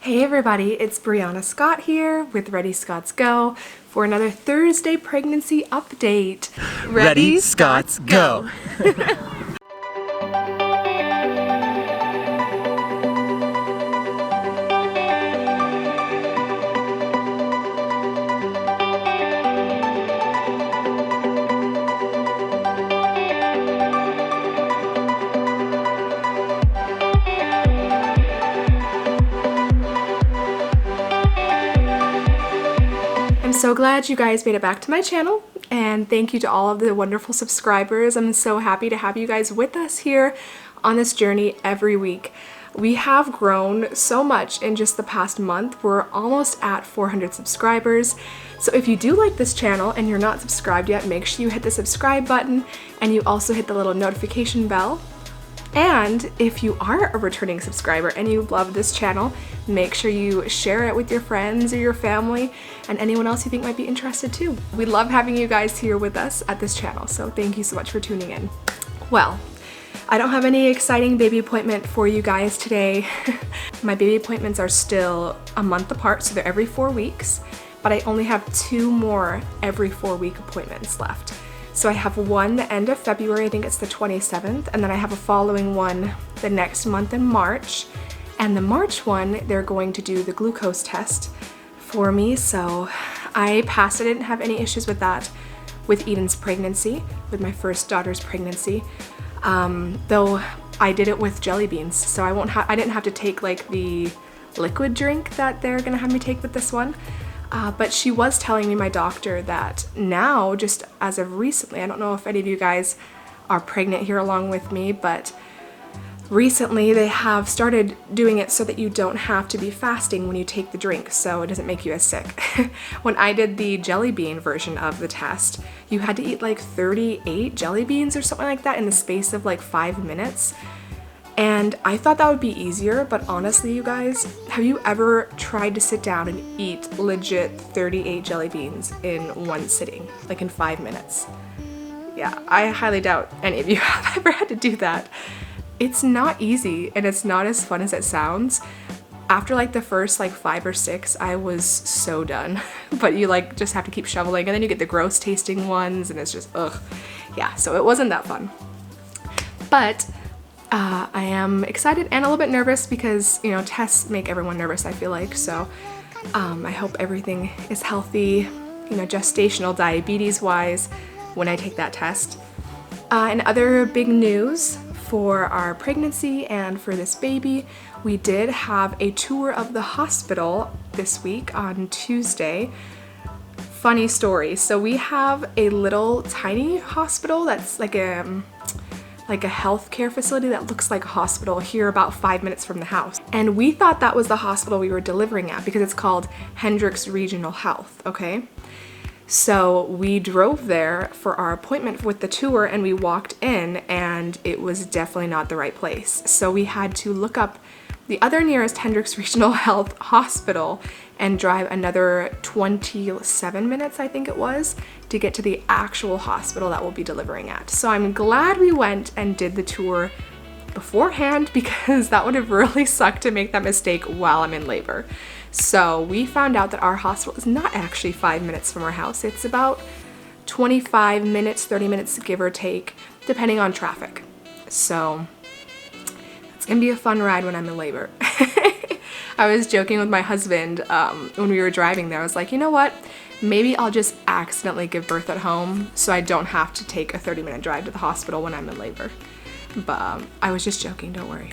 Hey everybody, it's Brianna Scott here with ReadyScottsGo for another Thursday pregnancy update. Ready, Scots, go! I'm so glad you guys made it back to my channel, and thank you to all of the wonderful subscribers. I'm so happy to have you guys with us here on this journey every week. We have grown so much in just the past month. We're almost at 400 subscribers. So if you do like this channel and you're not subscribed yet, make sure you hit the subscribe button and you also hit the little notification bell. And if you are a returning subscriber and you love this channel, make sure you share it with your friends or your family and anyone else you think might be interested too. We love having you guys here with us at this channel, so thank you so much for tuning in. Well, I don't have any exciting baby appointment for you guys today. My baby appointments are still a month apart, so they're every 4 weeks, but I only have 2 more every 4-week appointments left. So I have one the end of February, I think it's the 27th, and then I have a following one the next month in March. And the March one, they're going to do the glucose test for me, so I passed. I didn't have any issues with that with Eden's pregnancy, with my first daughter's pregnancy. Though I did it with jelly beans, so I didn't have to take like the liquid drink that they're gonna have me take with this one. But she was telling me, my doctor, that now, just as of recently, I don't know if any of you guys are pregnant here along with me, but recently they have started doing it so that you don't have to be fasting when you take the drink, so it doesn't make you as sick. When I did the jelly bean version of the test, you had to eat like 38 jelly beans or something like that in the space of like 5 minutes. And I thought that would be easier, but honestly, you guys, have you ever tried to sit down and eat legit 38 jelly beans in one sitting, like in 5 minutes? Yeah, I highly doubt any of you have ever had to do that. It's not easy, and it's not as fun as it sounds. After like the first like 5 or 6, I was so done. But you like just have to keep shoveling, and then you get the gross tasting ones, and it's just ugh. Yeah, so it wasn't that fun. But I am excited and a little bit nervous because, you know, tests make everyone nervous, I feel like. So I hope everything is healthy, you know, gestational diabetes wise when I take that test. And other big news for our pregnancy and for this baby, we did have a tour of the hospital this week on Tuesday. Funny story. So we have a little tiny hospital that's like a healthcare facility that looks like a hospital here about 5 minutes from the house. And we thought that was the hospital we were delivering at because it's called Hendricks Regional Health, okay? So we drove there for our appointment with the tour and we walked in and it was definitely not the right place. So we had to look up the other nearest Hendricks Regional Health hospital and drive another 27 minutes, I think it was, to get to the actual hospital that we'll be delivering at. So I'm glad we went and did the tour beforehand because that would have really sucked to make that mistake while I'm in labor. So we found out that our hospital is not actually 5 minutes from our house. It's about 25 minutes, 30 minutes, give or take, depending on traffic. So it's gonna be a fun ride when I'm in labor. I was joking with my husband when we were driving there. I was like, you know what? Maybe I'll just accidentally give birth at home so I don't have to take a 30-minute drive to the hospital when I'm in labor. But I was just joking, don't worry.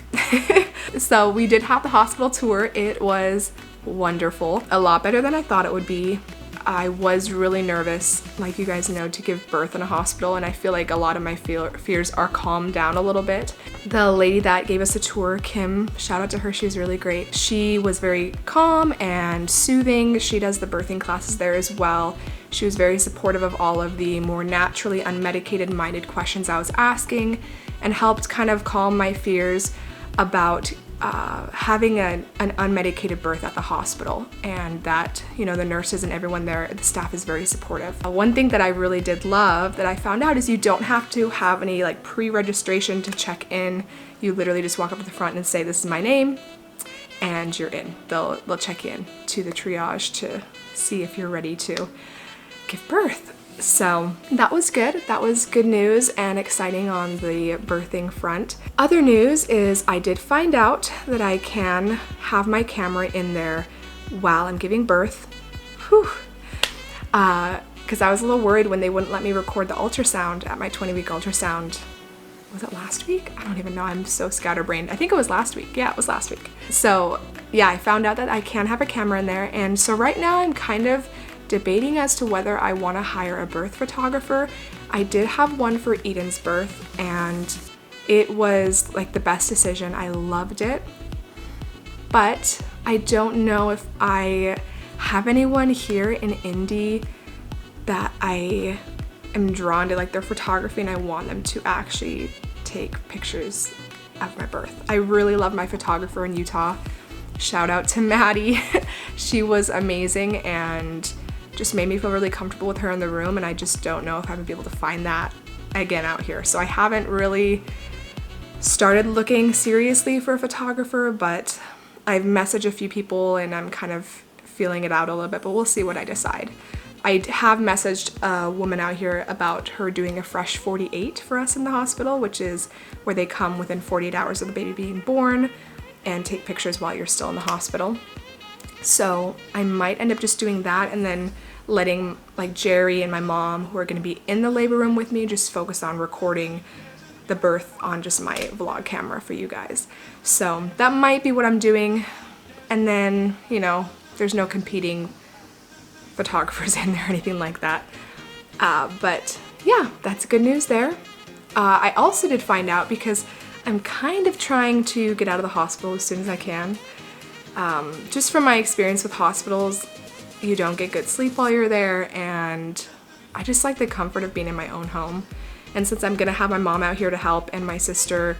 So we did have the hospital tour. It was wonderful. A lot better than I thought it would be. I was really nervous, like you guys know, to give birth in a hospital, and I feel like a lot of my fears are calmed down a little bit. The lady that gave us a tour, Kim, shout out to her, she was really great. She was very calm and soothing. She does the birthing classes there as well. She was very supportive of all of the more naturally unmedicated minded questions I was asking and helped kind of calm my fears about having an unmedicated birth at the hospital, and that, you know, the nurses and everyone there, the staff is very supportive. One thing that I really did love that I found out is you don't have to have any like pre-registration to check in. You literally just walk up to the front and say, this is my name, and you're in. They'll check you in to the triage to see if you're ready to give birth. So that was good. That was good news and exciting on the birthing front. Other news is I did find out that I can have my camera in there while I'm giving birth. Whew. Because I was a little worried when they wouldn't let me record the ultrasound at my 20-week ultrasound. Was it last week? I don't even know. I'm so scatterbrained. I think it was last week. Yeah, it was last week. So yeah, I found out that I can have a camera in there. And so right now I'm kind of debating as to whether I want to hire a birth photographer. I did have one for Eden's birth and it was like the best decision. I loved it. But I don't know if I have anyone here in Indy that I am drawn to like their photography and I want them to actually take pictures of my birth. I really love my photographer in Utah. Shout out to Maddie. She was amazing and just made me feel really comfortable with her in the room, and I just don't know if I would be able to find that again out here. So I haven't really started looking seriously for a photographer, but I've messaged a few people and I'm kind of feeling it out a little bit, but we'll see what I decide. I have messaged a woman out here about her doing a fresh 48 for us in the hospital, which is where they come within 48 hours of the baby being born and take pictures while you're still in the hospital. So I might end up just doing that and then letting like Jerry and my mom, who are going to be in the labor room with me, just focus on recording the birth on just my vlog camera for you guys. So that might be what I'm doing. And then, you know, there's no competing photographers in there or anything like that. But yeah, that's good news there. I also did find out, because I'm kind of trying to get out of the hospital as soon as I can. Just from my experience with hospitals, you don't get good sleep while you're there, and I just like the comfort of being in my own home. And since I'm gonna have my mom out here to help and my sister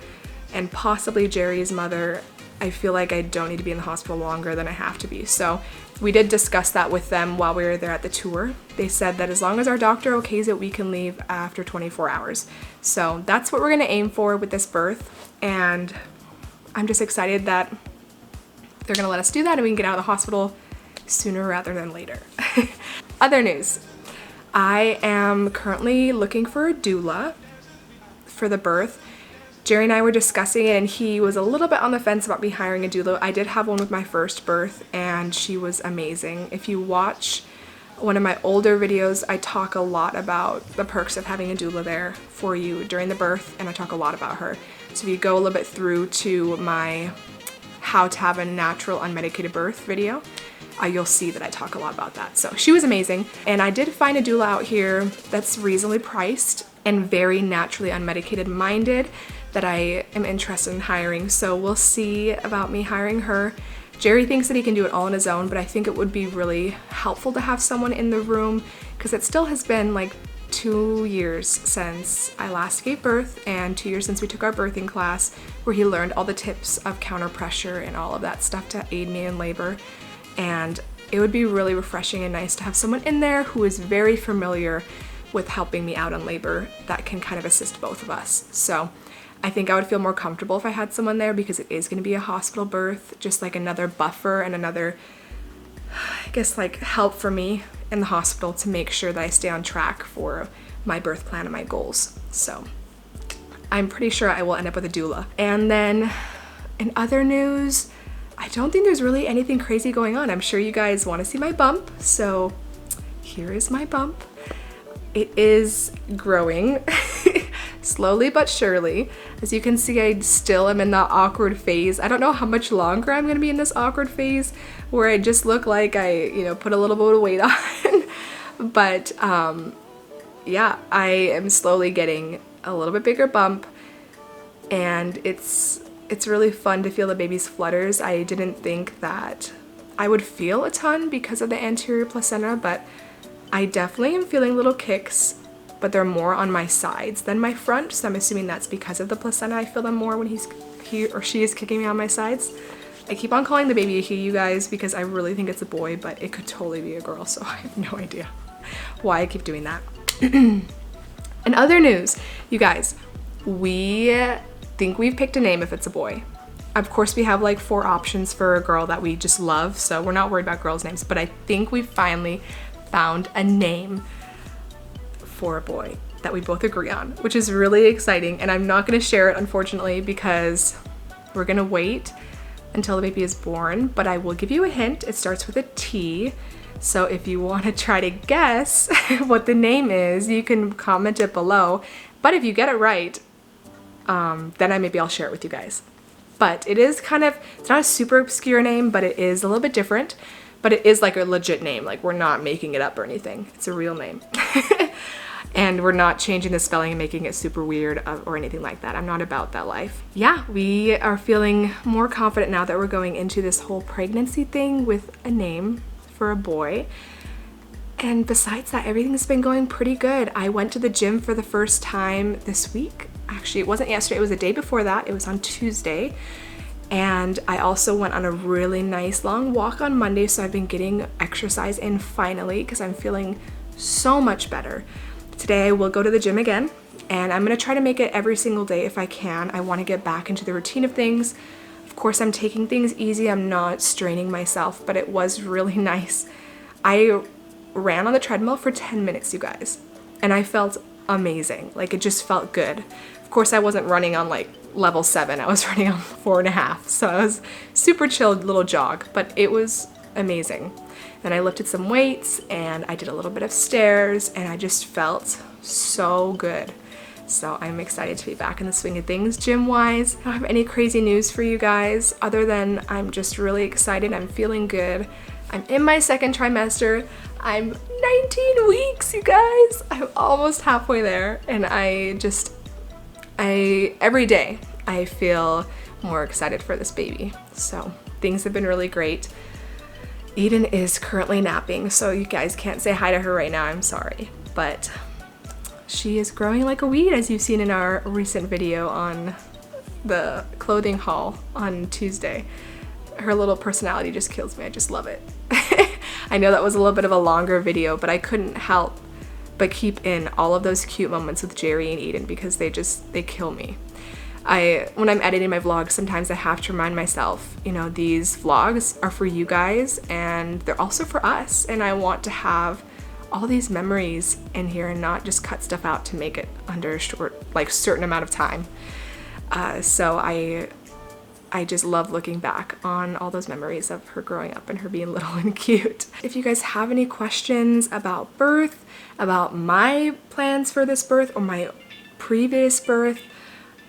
and possibly Jerry's mother, I feel like I don't need to be in the hospital longer than I have to be. So we did discuss that with them while we were there at the tour. They said that as long as our doctor okays it, we can leave after 24 hours. So that's what we're gonna aim for with this birth. And I'm just excited that they're gonna let us do that and we can get out of the hospital sooner rather than later. Other news. I am currently looking for a doula for the birth. Jerry and I were discussing it and he was a little bit on the fence about me hiring a doula. I did have one with my first birth and she was amazing. If you watch one of my older videos, I talk a lot about the perks of having a doula there for you during the birth, and I talk a lot about her. So if you go a little bit through to my how to have a natural unmedicated birth video, you'll see that I talk a lot about that. So she was amazing. And I did find a doula out here that's reasonably priced and very naturally unmedicated minded that I am interested in hiring. So we'll see about me hiring her. Jerry thinks that he can do it all on his own, but I think it would be really helpful to have someone in the room, because it still has been like 2 years since I last gave birth and 2 years since we took our birthing class, where he learned all the tips of counter pressure and all of that stuff to aid me in labor. And it would be really refreshing and nice to have someone in there who is very familiar with helping me out in labor that can kind of assist both of us. So I think I would feel more comfortable if I had someone there, because it is going to be a hospital birth, just like another buffer and another, I guess, like help for me in the hospital to make sure that I stay on track for my birth plan and my goals. So I'm pretty sure I will end up with a doula. And then in other news, I don't think there's really anything crazy going on. I'm sure you guys want to see my bump, so here is my bump. It is growing slowly but surely. As you can see, I still am in that awkward phase. I don't know how much longer I'm gonna be in this awkward phase where I just look like I, you know, put a little bit of weight on. But yeah, I am slowly getting a little bit bigger bump, and it's really fun to feel the baby's flutters. I didn't think that I would feel a ton because of the anterior placenta, but I definitely am feeling little kicks, but they're more on my sides than my front, so I'm assuming that's because of the placenta. I feel them more when he or she is kicking me on my sides. I keep on calling the baby a he, you guys, because I really think it's a boy, but it could totally be a girl, so I have no idea why I keep doing that. In other news, you guys, we think we've picked a name if it's a boy. Of course, we have like 4 options for a girl that we just love, so we're not worried about girls' names, but I think we finally found a name for a boy that we both agree on, which is really exciting. And I'm not going to share it, unfortunately, because we're going to wait until the baby is born, but I will give you a hint. It starts with a T. So if you want to try to guess what the name is, you can comment it below. But if you get it right, then maybe I'll share it with you guys. But it is kind of, it's not a super obscure name, but it is a little bit different. But it is like a legit name. Like, we're not making it up or anything. It's a real name. And we're not changing the spelling and making it super weird or anything like that. I'm not about that life. Yeah, we are feeling more confident now that we're going into this whole pregnancy thing with a name for a boy. And besides that, everything's been going pretty good. I went to the gym for the first time this week. Actually, it wasn't yesterday, it was the day before that. It was on Tuesday. And I also went on a really nice long walk on Monday, so I've been getting exercise in finally because I'm feeling so much better. Today I will go to the gym again, and I'm gonna try to make it every single day if I can. I wanna get back into the routine of things. Of course, I'm taking things easy. I'm not straining myself, but it was really nice. I ran on the treadmill for 10 minutes, you guys, and I felt amazing. Like, it just felt good. Of course, I wasn't running on like level 7. I was running on 4.5, so it was super chilled little jog, but it was amazing. Then I lifted some weights and I did a little bit of stairs, and I just felt so good. So I'm excited to be back in the swing of things gym-wise. I don't have any crazy news for you guys other than I'm just really excited. I'm feeling good. I'm in my 2nd trimester. I'm 19 weeks, you guys. I'm almost halfway there, and every day I feel more excited for this baby. So things have been really great. Eden is currently napping, so you guys can't say hi to her right now, I'm sorry. But she is growing like a weed, as you've seen in our recent video on the clothing haul on Tuesday. Her little personality just kills me, I just love it. I know that was a little bit of a longer video, but I couldn't help but keep in all of those cute moments with Jerry and Eden because they kill me. When I'm editing my vlogs, sometimes I have to remind myself, you know, these vlogs are for you guys and they're also for us, and I want to have all these memories in here and not just cut stuff out to make it under a certain amount of time. So I just love looking back on all those memories of her growing up and her being little and cute. If you guys have any questions about birth, about my plans for this birth or my previous birth,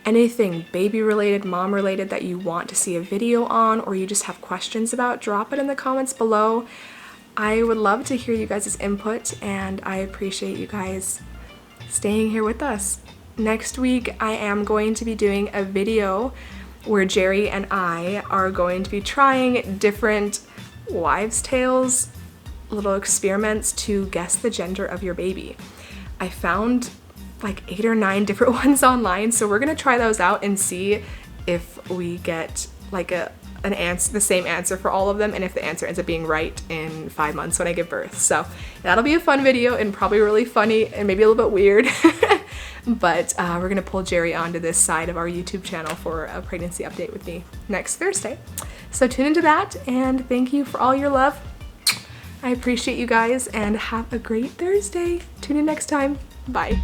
anything baby related, mom related that you want to see a video on, or you just have questions about, drop it in the comments below. I would love to hear you guys' input, and I appreciate you guys staying here with us. Next week, I am going to be doing a video where Jerry and I are going to be trying different wives' tales, little experiments to guess the gender of your baby. I found like 8 or 9 different ones online, so we're gonna try those out and see if we get like the same answer for all of them, and if the answer ends up being right in 5 months when I give birth. So that'll be a fun video and probably really funny and maybe a little bit weird. But we're gonna pull Jerry onto this side of our YouTube channel for a pregnancy update with me next Thursday. So tune into that, and thank you for all your love. I appreciate you guys, and have a great Thursday. Tune in next time. Bye.